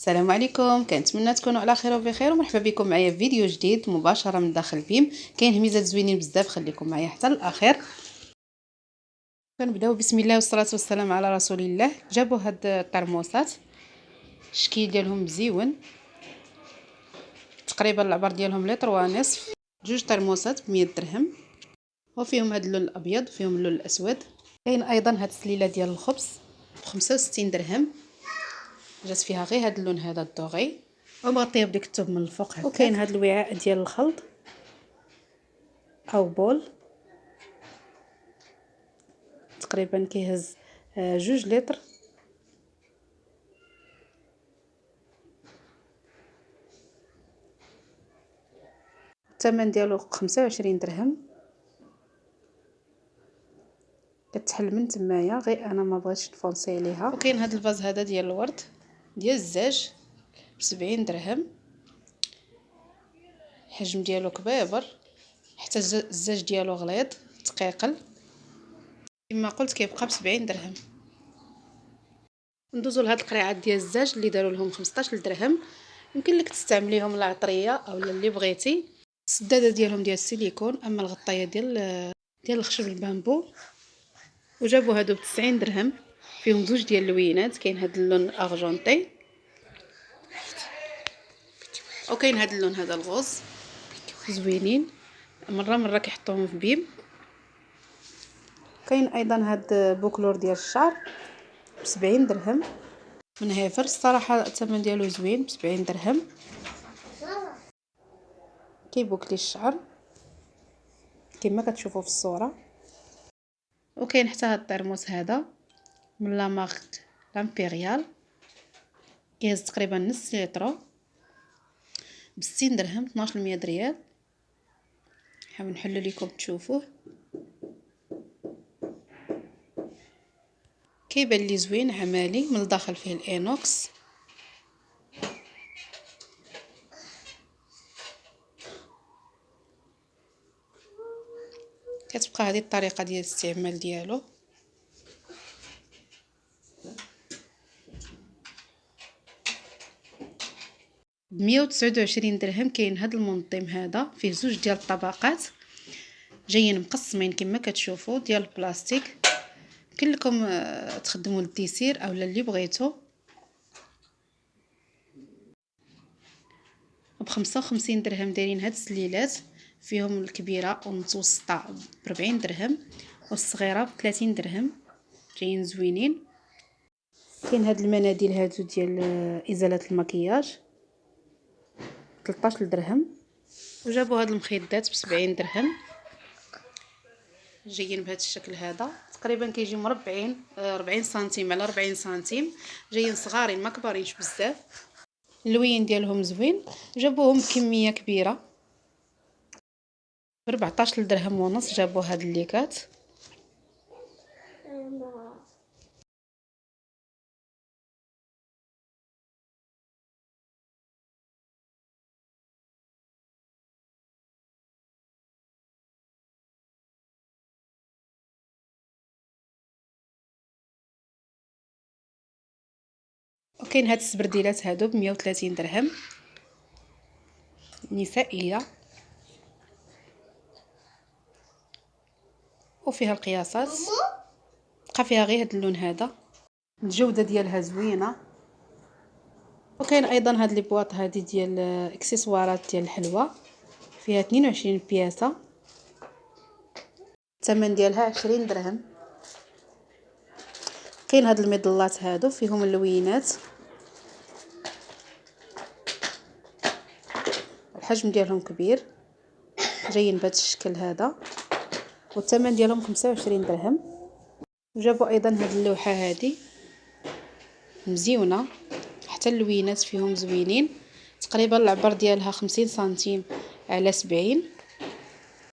السلام عليكم، كنتمنى تكونوا على خير وبخير ومرحبا بكم معايا في فيديو جديد مباشره من داخل بيم. كاين هميزات زوينين بزاف، خليكم معايا حتى الاخير. كنبداو بسم الله والصلاه والسلام على رسول الله. جابوا هاد الطرموسات، الشكل ديالهم مزيون، تقريبا العبر ديالهم لتر ونصف. جوج طرموسات ب100 درهم، وفيهم هاد اللون الابيض وفيهم اللون الاسود. كاين ايضا هاد السليله ديال الخبز ب65 درهم، جات فيها غير هاد اللون هذا الدوغي ومغطيه بديك الثوب من الفوق هكا. وكاين هاد الوعاء ديال الخلط او بول، تقريبا كيهز 2 لتر. الثمن ديالو 25 درهم. كتحل من تمايا، غير انا ما بغيتش نفونسي عليها. وكاين هاد الفاز هذا ديال الورد ديال الزاج ب70 درهم، الحجم ديالو كبيبر، حتى الزاج ديالو غليظ تقيقل. كما قلت كيبقى ب70 درهم. ندوزو لهاد القريعات ديال الزاج اللي داروا لهم 15 درهم. يمكن لك تستعمليهم العطريه او اللي بغيتي. السداده ديالهم ديال السيليكون، اما الغطايه ديال الخشب البامبو. وجابوا هادو ب90 درهم، فيهم زوج ديال اللوينات، كاين هاد اللون ارجونتي وكاين هاد اللون هذا الغوز، زوينين، مره كيحطوهم في بيم. كاين ايضا هاد بوكلور ديال الشعر ب70 درهم من هيفر. الصراحه الثمن ديالو زوين، ب70 درهم. كيبوكلي الشعر كما كتشوفوا في الصوره. وكاين حتى هاد الطرموس هذا من لا مارك لامبيريال، كيهز تقريبا نص لتر ب60 درهم، 1200 ريال. نحاول نحلو لكم تشوفوه. كيبان لي زوين، عمالي، من الداخل فيه الانوكس. كتبقى هذه الطريقه ديال الاستعمال ديالو. ب129 درهم. كاين هذا المنظم هذا فيه زوج ديال الطبقات، جايين مقسمين كما كتشوفوا، ديال البلاستيك. يمكن لكم تخدموا الديسير اولا اللي بغيتو. ب55 درهم دايرين هاد السليلات، فيهم الكبيره والمتوسطه ب40 درهم والصغيره ب30 درهم، جايين زوينين. كاين هاد المناديل هادو ديال ازاله المكياج 13 درهم. وجابوا هاد المخدات ب70 درهم، جايين بهذا الشكل هذا، تقريبا كيجيو مربعين، 40 سنتيم على 40 سنتيم، جايين صغارين ما كبارينش بزاف. اللوين ديالهم زوين، جابوهم بكميه كبيره ب 14 درهم ونص. جابوا هاد الليكات. وكاين هاد السبرديلات هادو ب 130 درهم، نسائيه، وفيها القياسات. بقى فيها غير هاد اللون هذا، الجوده ديالها زوينه. وكاين ايضا هاد لي بواط هادي ديال اكسسوارات ديال الحلوى، فيها 22 بياسه، الثمن ديالها 20 درهم. كاين هاد المظلات هادو فيهم اللوينات، الحجم ديالهم كبير، جايين بهذا الشكل هذا، والثمن ديالهم 25 درهم. وجابوا ايضا هاد اللوحه هادي مزيونه، حتى اللوينات فيهم زوينين، تقريبا العبر ديالها 50 سنتيم على 70.